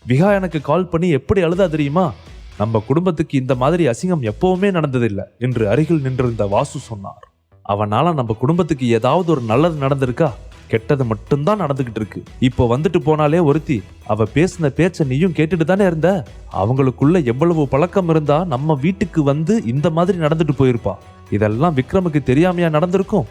விகா எனக்கு கால் பண்ணி எப்படி அழுதா தெரியுமா? நம்ம குடும்பத்துக்கு இந்த மாதிரி அசிங்கம் எப்பவுமே நடந்ததில்லை என்று அருகில் நின்றிருந்த வாசு சொன்னார். அவனால நம்ம குடும்பத்துக்கு ஏதாவது ஒரு நல்லது நடந்திருக்கா? கெட்டது மட்டும்தான் நடந்துகிட்டு இருக்கு. இப்போ வந்துட்டு போனாலே ஒருத்தி, அவ பேசின பேச்ச நீயும் கேட்டுட்டு தானே இருந்த. அவங்களுக்குள்ள எவ்வளவு பழக்கம் இருந்தா நம்ம வீட்டுக்கு வந்து இந்த மாதிரி நடந்துட்டு போயிருப்பா. இதெல்லாம் விக்ரமுக்கு தெரியாமையா நடந்திருக்கும்?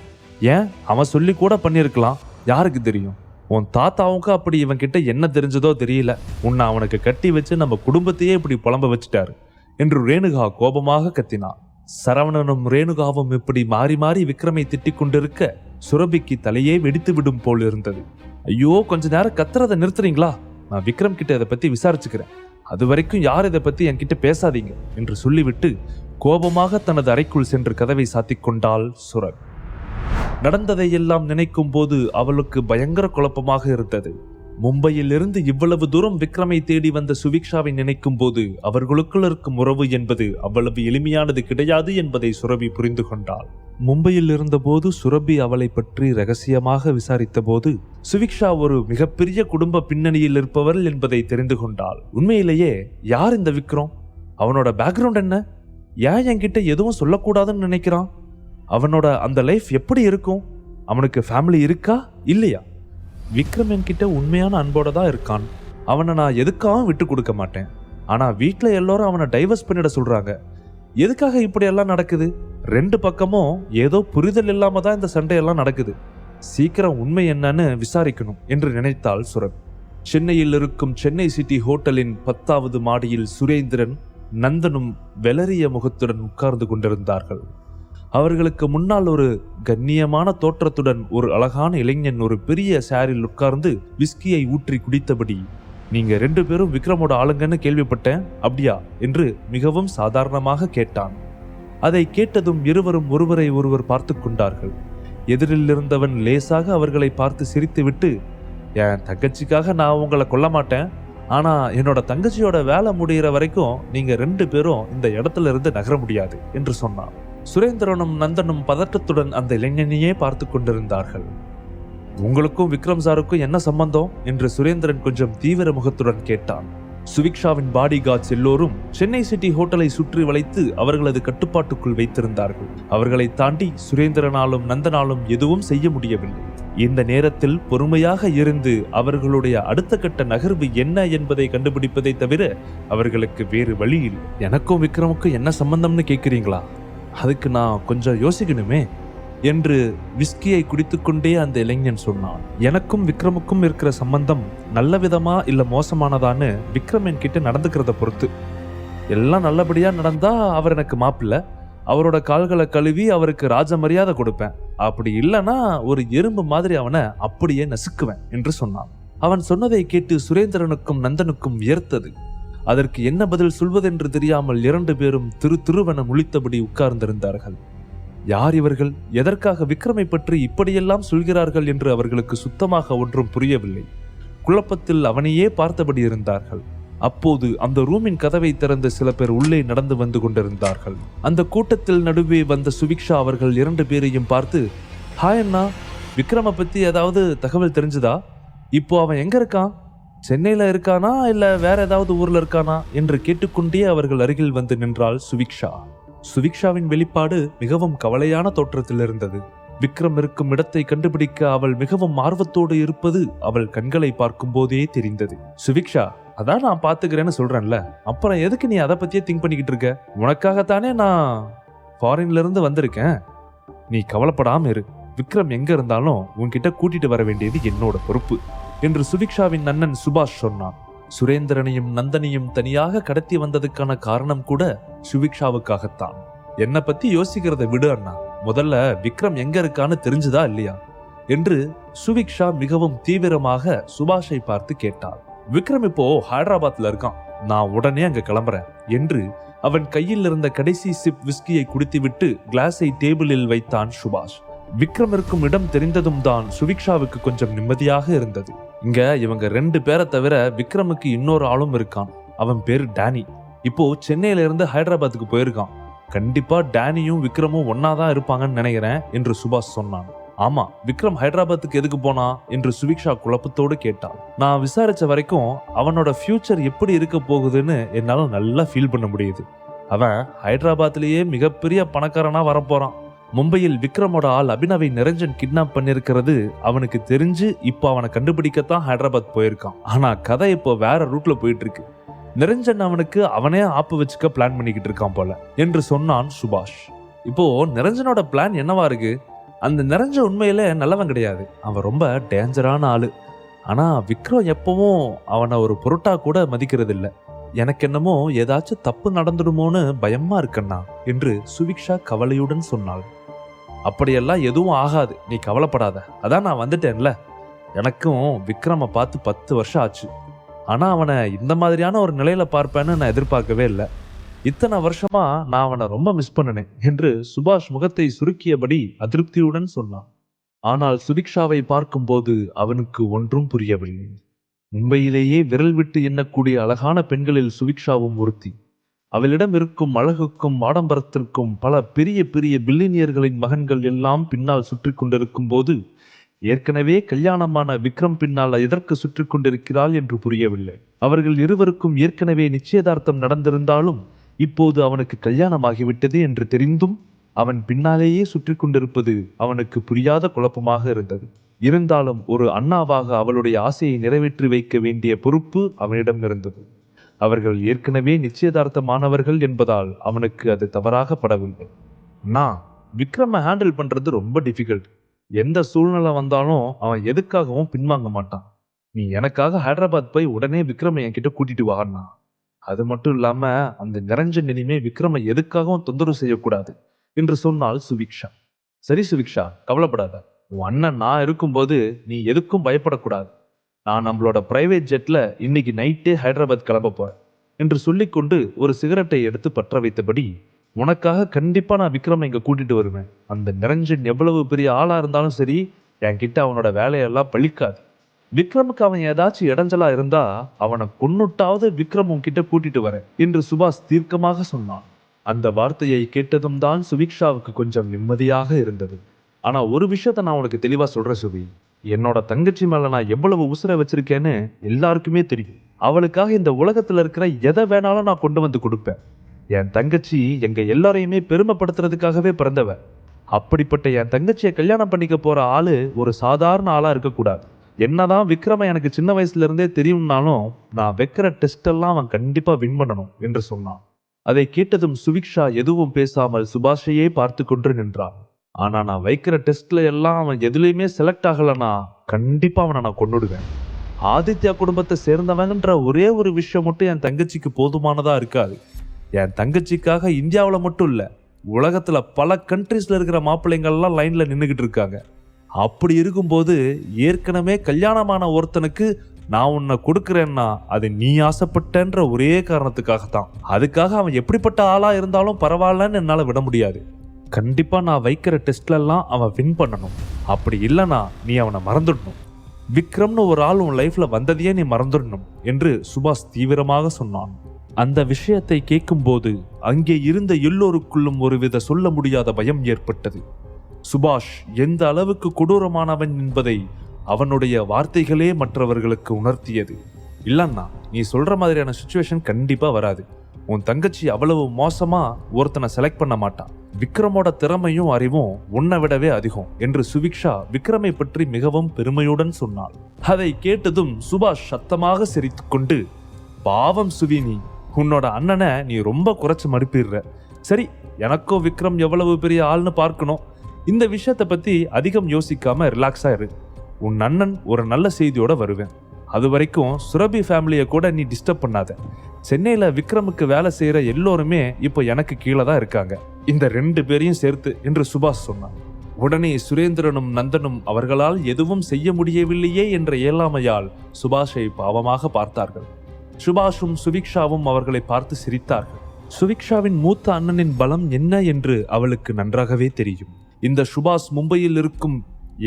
ஏன் அவன் சொல்லி கூட பண்ணிருக்கலாம், யாருக்கு தெரியும்? உன் தாத்தாவுக்கு அப்படி இவன் கிட்ட என்ன தெரிஞ்சதோ தெரியல. உன்னை அவனுக்கு கட்டி வச்சு நம்ம குடும்பத்தையே இப்படி புலம்ப வச்சுட்டாரு என்று ரேணுகா கோபமாக கத்தினான். சரவணனும் ரேணுகாவும் இப்படி மாறி மாறி விக்ரமை திட்டிக் கொண்டிருக்க சுரபிக்கு தலையே வெடித்து விடும் போல் இருந்தது. ஐயோ, கொஞ்ச நேரம் கத்துறதை நிறுத்துறீங்களா? நான் விக்ரம் கிட்ட இதை பத்தி விசாரிச்சுக்கிறேன். அது வரைக்கும் யார் இதை பத்தி என்கிட்ட பேசாதீங்க என்று சொல்லிவிட்டு கோபமாக தனது அறைக்குள் சென்று கதவை சாத்திக் கொண்டாள் சுரபி. நடந்ததையெல்லாம் நினைக்கும் போது அவளுக்கு பயங்கர குழப்பமாக இருந்தது. மும்பையில் இருந்து இவ்வளவு தூரம் விக்ரமை தேடி வந்த சுவிக்ஷாவை நினைக்கும் போது அவர்களுக்குள் இருக்கும் உறவு என்பது அவ்வளவு எளிமையானது கிடையாது என்பதை சுரபி புரிந்து கொண்டாள். மும்பையில் இருந்தபோது சுரபி அவளை பற்றி ரகசியமாக விசாரித்த போது சுவிக்ஷா ஒரு மிகப்பெரிய குடும்ப பின்னணியில் இருப்பவர் என்பதை தெரிந்து கொண்டாள். உண்மையிலேயே யார் இந்த விக்ரம்? அவனோட பேக்ரவுண்ட் என்ன? ஏன் என்கிட்ட எதுவும் சொல்லக்கூடாதுன்னு நினைக்கிறான்? அவனோட அந்த லைஃப் எப்படி இருக்கும்? அவனுக்கு ஃபேமிலி இருக்கா இல்லையா? விக்ரம் என்கிட்ட உண்மையான அன்போட தான் இருக்கான். அவனை நான் எதுக்காகவும் விட்டு கொடுக்க மாட்டேன். ஆனா வீட்டில் எல்லோரும் அவனை டைவர்ஸ் பண்ணிட சொல்றாங்க. எதுக்காக இப்படி எல்லாம் நடக்குது? ரெண்டு பக்கமும் ஏதோ புரிதல் இல்லாம தான் இந்த சண்டையெல்லாம் நடக்குது. சீக்கிரம் உண்மை என்னன்னு விசாரிக்கணும் என்று நினைத்தாள் சுரபி. சென்னையில் இருக்கும் சென்னை சிட்டி ஹோட்டலின் 10வது மாடியில் சுரேந்திரன் நந்தனும் வெளரிய முகத்துடன் உட்கார்ந்து கொண்டிருந்தார்கள். அவர்களுக்கு முன்னால் ஒரு கண்ணியமான தோற்றத்துடன் ஒரு அழகான இளைஞன் ஒரு பெரிய சேரில் உட்கார்ந்து விஸ்கியை ஊற்றி குடித்தபடி, நீங்க 2 பேரும் விக்ரமோட ஆளுங்கன்னு கேள்விப்பட்டேன், அப்படியா என்று மிகவும் சாதாரணமாக கேட்டான். அதை கேட்டதும் இருவரும் ஒருவரை ஒருவர் பார்த்து கொண்டார்கள். எதிரில் இருந்தவன் லேசாக அவர்களை பார்த்து சிரித்துவிட்டு, என் தங்கச்சிக்காக நான் உங்களை கொல்ல மாட்டேன். ஆனா என்னோட தங்கச்சியோட வேலை முடிகிற வரைக்கும் நீங்க 2 பேரும் இந்த இடத்துல இருந்து நகர முடியாது என்று சொன்னான். சுரேந்திரனும் நந்தனும் பதட்டத்துடன் அந்த இளைஞனையே பார்த்து கொண்டிருந்தார்கள். உங்களுக்கும் விக்ரம் சாருக்கும் என்ன சம்பந்தம் என்று சுரேந்திரன் கொஞ்சம் தீவிர முகத்துடன் கேட்டான். சுவிக்ஷாவின் பாடி கார்ட்ஸ் எல்லோரும் சென்னை சிட்டி ஹோட்டலை சுற்றி வளைத்து அவர்களது கட்டுப்பாட்டுக்குள் வைத்திருந்தார்கள். அவர்களை தாண்டி சுரேந்திரனாலும் நந்தனாலும் எதுவும் செய்ய முடியவில்லை. இந்த நேரத்தில் பொறுமையாக இருந்து அவர்களுடைய அடுத்த கட்ட நகர்வு என்ன என்பதை கண்டுபிடிப்பதை தவிர அவர்களுக்கு வேறு வழி இல்லை. எனக்கும் விக்ரமுக்கும் என்ன சம்பந்தம்னு கேட்கிறீங்களா? அதுக்கு நான் கொஞ்சம் யோசிக்கணுமே என்று விஸ்கியை குடித்துக்கொண்டே அந்த இளைஞன் சொன்னான். எனக்கும் விக்ரமுக்கும் இருக்கிற சம்பந்தம் நல்ல விதமா இல்ல மோசமானதான்னு விக்ரம் என்கிட்ட நடந்துக்கிறத பொறுத்து. எல்லாம் நல்லபடியா நடந்தா அவர் எனக்கு மாப்பிள்ள, அவரோட கால்களை கழுவி அவருக்கு ராஜ மரியாதை கொடுப்பேன். அப்படி இல்லைன்னா ஒரு எறும்பு மாதிரி அவனை அப்படியே நசுக்குவேன் என்று சொன்னான். அவன் சொன்னதை கேட்டு சுரேந்திரனுக்கும் நந்தனுக்கும் வியர்த்தது. அதற்கு என்ன பதில் சொல்வதென்று தெரியாமல் 2 பேரும் திருவென முழித்தபடி உட்கார்ந்திருந்தார்கள். யார் இவர்கள்? எதற்காக விக்ரமை பற்றி இப்படியெல்லாம் சொல்கிறார்கள் என்று அவர்களுக்கு சுத்தமாக ஒன்றும் புரியவில்லை. குழப்பத்தில் அவனையே பார்த்தபடி இருந்தார்கள். அப்போது அந்த ரூமின் கதவை திறந்து சில பேர் உள்ளே நடந்து வந்து கொண்டிருந்தார்கள். அந்த கூட்டத்தில் நடுவே வந்த சுவிக்ஷா அவர்கள் 2 பேரையும் பார்த்து, ஹாய் அண்ணா, விக்ரமை பத்தி ஏதாவது தகவல் தெரிஞ்சுதா? இப்போ அவன் எங்க இருக்கான்? சென்னையில இருக்கானா இல்ல வேற ஏதாவது ஊர்ல இருக்கானா என்று கேட்டுக்கொண்டே அவர்கள் அருகில் வந்து நின்றாள் சுவிக்ஷா. சுவிக்ஷாவின் வெளிப்பாடு மிகவும் கவலையான தோற்றத்தில் இருந்தது. விக்ரம் இருக்கும் இடத்தை கண்டுபிடிக்க அவள் மிகவும் ஆர்வத்தோடு இருப்பது அவள் கண்களை பார்க்கும் போதே தெரிந்தது. சுவிக்ஷா, அதான் நான் பாத்துக்கிறேன்னு சொல்றேன்ல, அப்புறம் எதுக்கு நீ அதை பத்தியே திங்க் பண்ணிக்கிட்டு இருக்க? உனக்காகத்தானே நான் ஃபாரின்ல இருந்து வந்திருக்கேன். நீ கவலைப்படாம இரு. விக்ரம் எங்க இருந்தாலும் உன்கிட்ட கூட்டிட்டு வர வேண்டியது என்னோட பொறுப்பு என்று சுவிக்ஷாவின் அண்ணன் சுபாஷ் சொன்னான். சுரேந்திரனையும் நந்தனையும் தனியாக கடத்தி வந்ததுக்கான காரணம் கூட சுவிக்ஷாவுக்காகத்தான். என்னை பத்தி யோசிக்கிறத விடு அண்ணா, முதல்ல விக்ரம் எங்க இருக்கான்னு தெரிஞ்சுதா இல்லையா என்று சுவிக்ஷா மிகவும் தீவிரமாக சுபாஷை பார்த்து கேட்டாள். விக்ரம் இப்போ ஹைதராபாத்ல இருக்கான், நான் உடனே அங்க கிளம்புறேன் என்று அவன் கையில் இருந்த கடைசி சிப் விஸ்கியை குடித்துவிட்டு கிளாஸை டேபிளில் வைத்தான் சுபாஷ். விக்ரம் இருக்கும் இடம் தெரிந்ததும் தான் சுவிக்ஷாவுக்கு கொஞ்சம் நிம்மதியாக இருந்தது. இங்க இவங்க 2 பேரை தவிர விக்ரமுக்கு இன்னொரு ஆளும் இருக்கான். அவன் பேரு டேனி. இப்போ சென்னையில இருந்து ஹைதராபாத்துக்கு போயிருக்கான். கண்டிப்பா டேனியும் விக்ரமும் ஒன்னாதான் இருப்பாங்கன்னு நினைக்கிறேன் என்று சுபாஷ் சொன்னான். ஆமா, விக்ரம் ஹைதராபாத்துக்கு எதுக்கு போனா என்று சுவிக்ஷா குழப்பத்தோடு கேட்டாள். நான் விசாரிச்ச வரைக்கும் அவனோட ஃபியூச்சர் எப்படி இருக்க போகுதுன்னு என்னால நல்லா ஃபீல் பண்ண முடியுது. அவன் ஹைதராபாத்லயே மிகப்பெரிய பணக்காரனா வரப்போறான். மும்பையில் விக்ரமோட ஆள் அபினவை நிரஞ்சன் கிட்னாப் பண்ணிருக்கிறது அவனுக்கு தெரிஞ்சு இப்போ அவனை கண்டுபிடிக்கத்தான் ஹைதராபாத் போயிருக்கான். ஆனா கதை இப்போ வேற ரூட்ல போயிட்டு இருக்கு. நிரஞ்சன் அவனுக்கு அவனே ஆப்பு வச்சுக்க பிளான் பண்ணிக்கிட்டு இருக்கான் போல என்று சொன்னான் சுபாஷ். இப்போ நிரஞ்சனோட பிளான் என்னவா இருக்கு? அந்த நிரஞ்சன் உண்மையில நல்லவன் கிடையாது. அவன் ரொம்ப டேஞ்சரான ஆளு. ஆனா விக்ரம் எப்பவும் அவனை ஒரு பொருட்டா கூட மதிக்கிறது இல்லை. எனக்கு என்னமோ ஏதாச்சும் தப்பு நடந்துடுமோன்னு பயமா இருக்கண்ணா என்று சுவிக்ஷா கவலையுடன் சொன்னாள். அப்படியெல்லாம் எதுவும் ஆகாது, நீ கவலைப்படாத. அதான் நான் வந்துட்டேன்ல. எனக்கும் விக்ரமை பார்த்து 10 வருஷம் ஆச்சு. ஆனா அவனை இந்த மாதிரியான ஒரு நிலையில பார்ப்பேன்னு நான் எதிர்பார்க்கவே இல்லை. இத்தனை வருஷமா நான் அவனை ரொம்ப மிஸ் பண்ணினேன் என்று சுபாஷ் முகத்தை சுருக்கியபடி அதிருப்தியுடன் சொன்னான். ஆனால் சுவிக்ஷாவை பார்க்கும்போது அவனுக்கு ஒன்றும் புரியவில்லை. மும்பையிலேயே விரல் விட்டு எண்ணக்கூடிய அழகான பெண்களில் சுவிக்ஷாவும் ஒருத்தி. அவளிடம் இருக்கும் அழகுக்கும் ஆடம்பரத்திற்கும் பல பெரிய பெரிய பில்லினியர்களின் மகன்கள் எல்லாம் பின்னால் சுற்றி கொண்டிருக்கும் போது ஏற்கனவே கல்யாணமான விக்ரம் பின்னால் எதற்கு சுற்றி கொண்டிருக்கிறாள் என்று புரியவில்லை. அவர்கள் இருவருக்கும் ஏற்கனவே நிச்சயதார்த்தம் நடந்திருந்தாலும் இப்போது அவனுக்கு கல்யாணமாகிவிட்டது என்று தெரிந்தும் அவன் பின்னாலேயே சுற்றி கொண்டிருப்பது அவனுக்கு புரியாத குழப்பமாக இருந்தது. இருந்தாலும் ஒரு அண்ணாவாக அவளுடைய ஆசையை நிறைவேற்றி வைக்க வேண்டிய பொறுப்பு அவனிடம் இருந்தது. அவர்கள் ஏற்கனவே நிச்சயதார்த்தமானவர்கள் என்பதால் அவனுக்கு அது தவறாக படவில்லை. நான் விக்ரமை ஹேண்டில் பண்றது ரொம்ப டிஃபிகல்ட். எந்த சூழ்நிலை வந்தாலும் அவன் எதுக்காகவும் பின்வாங்க மாட்டான். நீ எனக்காக ஹைதராபாத் போய் உடனே விக்ரமை என்கிட்ட கூட்டிட்டு வாண்ணா. அது மட்டும் இல்லாம அந்த நிரஞ்சன் இனிமே விக்ரமை எதுக்காகவும் தொந்தரவு செய்யக்கூடாது என்று சொன்னாள் சுவிக்ஷா. சரி சுவிக்ஷா, கவலைப்படாத. உன் அண்ணன் நான் இருக்கும்போது நீ எதுக்கும் பயப்படக்கூடாது. நான் நம்மளோட பிரைவேட் ஜெட்ல இன்னைக்கு நைட்டே ஹைதராபாத் கிளம்ப போறேன் என்று சொல்லிக்கொண்டு ஒரு சிகரெட்டை எடுத்து பற்ற வைத்தபடி, உனக்காக கண்டிப்பா நான் விக்ரமை இங்க கூட்டிட்டு வருவேன். அந்த நிரஞ்சன் எவ்வளவு பெரிய ஆளா இருந்தாலும் சரி, என்கிட்ட அவனோட வேலையெல்லாம் பழிக்காது. விக்ரமுக்கு அவன் ஏதாச்சும் இடைஞ்சலா இருந்தா அவனை கொன்னுட்டாவது விக்ரம் உன்கிட்ட கூட்டிட்டு வரேன் என்று சுபாஷ் தீர்க்கமாக சொன்னான். அந்த வார்த்தையை கேட்டதும் தான் சுவிக்ஷாவுக்கு கொஞ்சம் நிம்மதியாக இருந்தது. ஆனா ஒரு விஷயத்த நான் உனக்கு தெளிவா சொல்றேன் சுவி, என்னோட தங்கச்சி மேல நான் எவ்வளவு உசுரை வச்சிருக்கேன்னு எல்லாருக்குமே தெரியும். அவளுக்காக இந்த உலகத்துல இருக்கிற எதை வேணாலும் நான் கொண்டு வந்து கொடுப்பேன். என் தங்கச்சி எங்க எல்லாரையுமே பெருமைப்படுத்துறதுக்காகவே பிறந்தவ. அப்படிப்பட்ட என் தங்கச்சியை கல்யாணம் பண்ணிக்க போற ஆளு ஒரு சாதாரண ஆளா இருக்கக்கூடாது. என்னதான் விக்ரம எனக்கு சின்ன வயசுல இருந்தே தெரியும்னாலும் நான் வைக்கிற டெஸ்ட் எல்லாம் அவன் கண்டிப்பா வின் பண்ணணும் என்று சொன்னான். அதை கேட்டதும் சுவிக்ஷா எதுவும் பேசாமல் சுபாஷையே பார்த்து கொண்டு நின்றான். ஆனா நான் வைக்கிற டெஸ்ட்ல எல்லாம் அவன் எதுலையுமே செலக்ட் ஆகலனா கண்டிப்பா அவனை நான் கொன்னுடுவேன். ஆதித்யா குடும்பத்தை சேர்ந்தவங்கன்ற ஒரே ஒரு விஷயம் மட்டும் என் தங்கச்சிக்கு போதுமானதா இருக்காது. என் தங்கச்சிக்காக இந்தியாவில் மட்டும் இல்ல, உலகத்துல பல கண்ட்ரீஸ்ல இருக்கிற மாப்பிள்ளைங்கள்லாம் லைன்ல நின்றுகிட்டு இருக்காங்க. அப்படி இருக்கும்போது ஏற்கனவே கல்யாணமான ஒருத்தனுக்கு நான் உன்னை கொடுக்குறேன்னா அது நீ ஆசைப்பட்டன்ற ஒரே காரணத்துக்காகத்தான். அதுக்காக அவன் எப்படிப்பட்ட ஆளா இருந்தாலும் பரவாயில்லன்னு என்னால விட முடியாது. கண்டிப்பா நான் வைக்கிற டெஸ்ட்ல எல்லாம் அவன் வின் பண்ணணும். அப்படி இல்லைனா நீ அவனை மறந்துடணும். விக்ரம்னு ஒரு ஆள் உன் லைஃப்ல வந்ததையே நீ மறந்துடணும் என்று சுபாஷ் தீவிரமாக சொன்னான். அந்த விஷயத்தை கேட்கும்போது அங்கே இருந்த எல்லோருக்குள்ளும் ஒருவித சொல்ல முடியாத பயம் ஏற்பட்டது. சுபாஷ் எந்த அளவுக்கு கொடூரமானவன் என்பதை அவனுடைய வார்த்தைகளே மற்றவர்களுக்கு உணர்த்தியது. இல்லன்னா நீ சொல்ற மாதிரியான சிச்சுவேஷன் கண்டிப்பா வராது. உன் தங்கச்சி அவ்வளவு மோசமா ஒருத்தனை செலக்ட் பண்ண மாட்டான். விக்ரமோட திறமையும் அறிவும் உன்னை விடவே அதிகம் என்று சுவிக்ஷா விக்ரமை பற்றி மிகவும் பெருமையுடன் சொன்னாள். அதை கேட்டதும் சுபாஷ் சத்தமாக சிரித்துக்கொண்டு, பாவம் சுவினி, உன்னோட அண்ணனை நீ ரொம்ப குறைச்சு மறுப்பிடுற. சரி, எனக்கும் விக்ரம் எவ்வளவு பெரிய ஆள்னு பார்க்கணும். இந்த விஷயத்தை பத்தி அதிகம் யோசிக்காம ரிலாக்ஸா இரு. உன் அண்ணன் ஒரு நல்ல செய்தியோட வருவேன். அது வரைக்கும் சுரபி ஃபேமிலியை கூட நீ டிஸ்டர்ப் பண்ணாத. சென்னையில விக்ரமுக்கு வேலை செய்யற எல்லோருமே இப்போ எனக்கு கீழே தான் இருக்காங்க, இந்த 2 பேரையும் சேர்த்து என்று சுபாஷ் சொன்னான். உடனே சுரேந்திரனும் நந்தனும் அவர்களால் எதுவும் செய்ய முடியவில்லையே என்ற இயலாமையால் சுபாஷை பாவமாக பார்த்தார்கள். சுபாஷும் சுவிக்ஷாவும் அவர்களை பார்த்து சிரித்தார்கள். சுவிக்ஷாவின் மூத்த அண்ணனின் பலம் என்ன என்று அவளுக்கு நன்றாகவே தெரியும். இந்த சுபாஷ் மும்பையில் இருக்கும்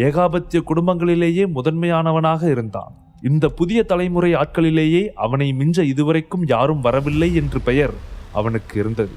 ஏகாபத்திய குடும்பங்களிலேயே முதன்மையானவனாக இருந்தான். இந்த புதிய தலைமுறை ஆட்களிலேயே அவனை மிஞ்ச இதுவரைக்கும் யாரும் வரவில்லை என்று பெயர் அவனுக்கு இருந்தது.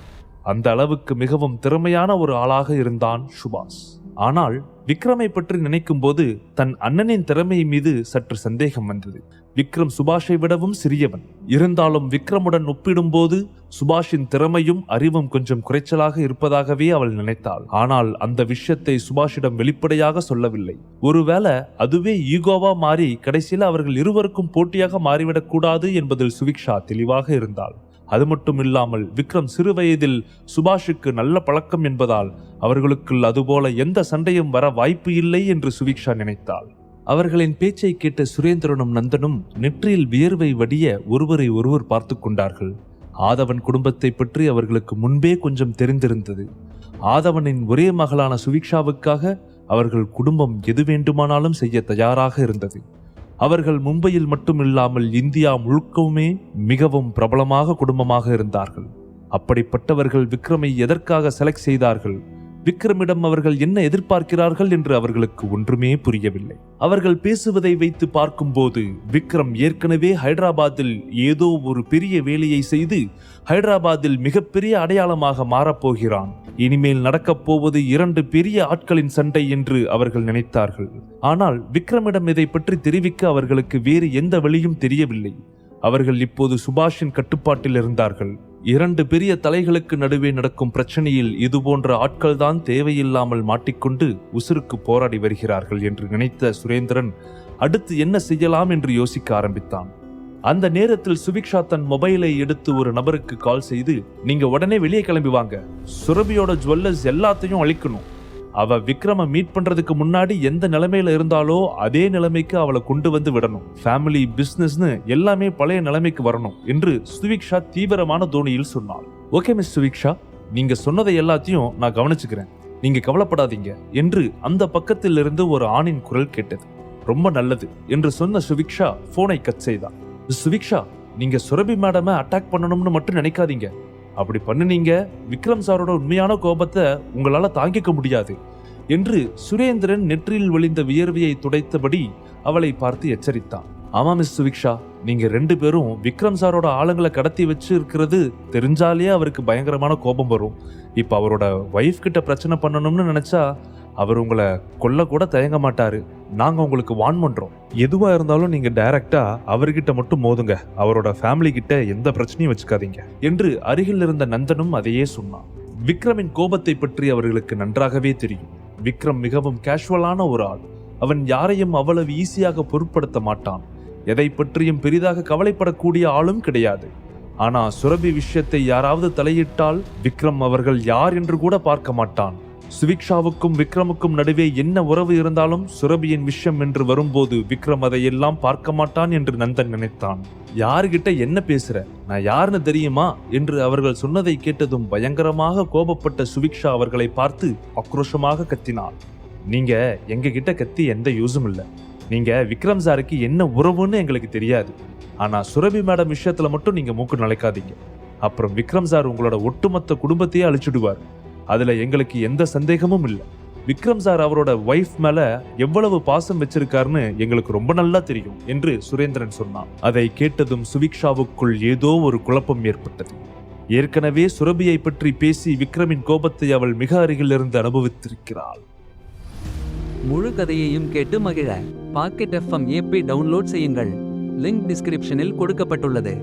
அந்த அளவுக்கு மிகவும் திறமையான ஒரு ஆளாக இருந்தான் சுபாஷ். ஆனால் விக்ரமை பற்றி நினைக்கும் போது தன் அண்ணனின் திறமை மீது சற்று சந்தேகம் வந்தது. விக்ரம் சுபாஷை விடவும் சிறியவன். இருந்தாலும் விக்ரமுடன் ஒப்பிடும்போது சுபாஷின் திறமையும் அறிவும் கொஞ்சம் குறைச்சலாக இருப்பதாகவே அவள் நினைத்தாள். ஆனால் அந்த விஷயத்தை சுபாஷிடம் வெளிப்படையாக சொல்லவில்லை. ஒருவேளை அதுவே ஈகோவா மாறி கடைசியில் அவர்கள் இருவருக்கும் போட்டியாக மாறிவிடக் கூடாது என்பதில் சுவிக்ஷா தெளிவாக இருந்தாள். அது மட்டும் இல்லாமல் விக்ரம் சிறு வயதில் சுபாஷுக்கு நல்ல பழக்கம் என்பதால் அவர்களுக்குள் அதுபோல எந்த சண்டையும் வர வாய்ப்பு இல்லை என்று சுவிக்ஷா நினைத்தாள். அவர்களின் பேச்சை கேட்ட சுரேந்திரனும் நந்தனும் நெற்றியில் வியர்வை வடிய ஒருவரை ஒருவர் பார்த்து கொண்டார்கள். ஆதவன் குடும்பத்தை பற்றி அவர்களுக்கு முன்பே கொஞ்சம் தெரிந்திருந்தது. ஆதவனின் ஒரே மகளான சுவிக்ஷாவுக்காக அவர்கள் குடும்பம் எது வேண்டுமானாலும் செய்ய தயாராக இருந்தது. அவர்கள் மும்பையில் மட்டுமில்லாமல் இந்தியா முழுக்கவுமே மிகவும் பிரபலமாக குடும்பமாக இருந்தார்கள். அப்படிப்பட்டவர்கள் விக்ரமை எதற்காக செலக்ட் செய்தார்கள்? விக்ரமிடம் அவர்கள் என்ன எதிர்பார்க்கிறார்கள் என்று அவர்களுக்கு ஒன்றுமே புரியவில்லை. அவர்கள் பேசுவதை வைத்து பார்க்கும்போது விக்ரம் ஏற்கனவே ஹைதராபாத்தில் ஏதோ ஒரு பெரிய வேலையை செய்து ஹைதராபாத்தில் மிகப்பெரிய அடையாளமாக மாறப்போகிறான். இனிமேல் நடக்கப் போவது 2 பெரிய ஆட்களின் சண்டை என்று அவர்கள் நினைத்தார்கள். ஆனால் விக்ரமிடம் இதை பற்றி தெரிவிக்க அவர்களுக்கு வேறு எந்த வழியும் தெரியவில்லை. அவர்கள் இப்போது சுபாஷின் கட்டுப்பாட்டில் இருந்தார்கள். 2 பெரிய தலைகளுக்கு நடுவே நடக்கும் பிரச்சனையில் இதுபோன்ற ஆட்கள் தான் தேவையில்லாமல் மாட்டிக்கொண்டு உசுருக்கு போராடி வருகிறார்கள் என்று நினைத்த சுரேந்திரன் அடுத்து என்ன செய்யலாம் என்று யோசிக்க ஆரம்பித்தான். அந்த நேரத்தில் சுவிக்ஷா தன் மொபைலை எடுத்து ஒரு நபருக்கு கால் செய்து, நீங்க உடனே வெளியே கிளம்பி வாங்க, சுரபியோட ஜுவல்லர்ஸ் எல்லாத்தையும் அழிக்கணும். அவ விக்ரம மீட் பண்றதுக்கு முன்னாடி எந்த நிலைமையில இருந்தாலோ அதே நிலைமைக்கு அவளை கொண்டு வந்து விடணும். ஃபேமிலி பிசினஸ்னு எல்லாமே பழைய நிலைமைக்கு வரணும் என்று சுவிக்ஷா தீவிரமான தோணியில் சொன்னாள். ஓகே மிஸ் சுவிக்ஷா, நீங்க சொன்னதை எல்லாத்தையும் நான் கவனிச்சுக்கிறேன், நீங்க கவலைப்படாதீங்க என்று அந்த பக்கத்தில் இருந்து ஒரு ஆணின் குரல் கேட்டது. ரொம்ப நல்லது என்று சொன்ன சுவிக்ஷா போனை கட் செய்தாள். சுவிக்ஷா, நீங்க சுரபி மேடமை அட்டாக் பண்ணணும்னு மட்டும் நினைக்காதீங்க. அப்படி பண்ணுனீங்க விக்ரம் சாரோட உண்மையான கோபத்தை உங்களால தாங்கிக்க முடியாது என்று சுரேந்திரன் நெற்றியில் விழுந்த வியர்வையை துடைத்தபடி அவளை பார்த்து எச்சரித்தான். ஆமா மிஸ் சுவிக்ஷா, நீங்க 2 பேரும் விக்ரம் சாரோட ஆளுங்களை கடத்தி வச்சு இருக்கிறது தெரிஞ்சாலே அவருக்கு பயங்கரமான கோபம் வரும். இப்ப அவரோட வைஃப் கிட்ட பிரச்சனை பண்ணணும்னு நினைச்சா அவர் உங்களை கொல்ல கூட தயங்க மாட்டாரு. நாங்க உங்களுக்கு வார்ன் பண்றோம். எதுவா இருந்தாலும் நீங்க டைரக்டா அவர்கிட்ட மட்டும் மோதுங்க, அவரோட ஃபேமிலி கிட்ட எந்த பிரச்சனையும் வச்சுக்காதீங்க என்று அருகில் இருந்த நந்தனும் அதையே சொன்னான். விக்ரமின் கோபத்தை பற்றி அவர்களுக்கு நன்றாகவே தெரியும். விக்ரம் மிகவும் கேஷுவலான ஒரு ஆள். அவன் யாரையும் அவ்வளவு ஈஸியாக பொருட்படுத்த மாட்டான். எதை பற்றியும் பெரிதாக கவலைப்படக்கூடிய ஆளும் கிடையாது. ஆனா சுரபி விஷயத்தை யாராவது தலையிட்டால் விக்ரம் அவர்கள் யார் என்று கூட பார்க்க மாட்டான். சுவிக்ஷாவுக்கும் விக்ரமுக்கும் நடுவே என்ன உறவு இருந்தாலும் சுரபியின் விஷயம் என்று வரும்போது விக்ரம் அதையெல்லாம் பார்க்க மாட்டான் என்று நந்தன் நினைத்தான். யாருகிட்ட என்ன பேசுற, நான் யாருன்னு தெரியுமா என்று அவர்கள் சொன்னதை கேட்டதும் பயங்கரமாக கோபப்பட்ட சுவிக்ஷா அவர்களை பார்த்து ஆக்ரோஷமாக கத்தினாள். நீங்க எங்க கிட்ட கத்தி எந்த யூஸும் இல்லை. நீங்க விக்ரம் சாருக்கு என்ன உறவுன்னு எங்களுக்கு தெரியாது. ஆனா சுரபி மேடம் விஷயத்துல மட்டும் நீங்க மூக்கு நுழைக்காதீங்க. அப்புறம் விக்ரம் சார் உங்களோட ஒட்டுமொத்த குடும்பத்தையே அழிச்சுடுவார். அதுல எங்களுக்கு எந்த சந்தேகமும் இல்லை. விக்ரம் சார் அவரோட வைஃப் மேல எவ்வளவு பாசம் வச்சிருக்காருன்னு எங்களுக்கு ரொம்ப நல்லா தெரியும் என்று சுரேந்திரன் சொன்னான். அதை கேட்டதும் சுவிக்ஷாவுக்குள் ஏதோ ஒரு குழப்பம் ஏற்பட்டது. ஏற்கனவே சுரபியை பற்றி பேசி விக்ரமின் கோபத்தை அவள் மிக அருகில் இருந்து அனுபவித்திருக்கிறாள். முழு கதையையும் கேட்டு மகிழ பாக்கெட் FM ஆப்பை டவுன்லோட் செய்யுங்கள். லிங்க் டிஸ்கிரிப்ஷனில் கொடுக்கப்பட்டுள்ளது.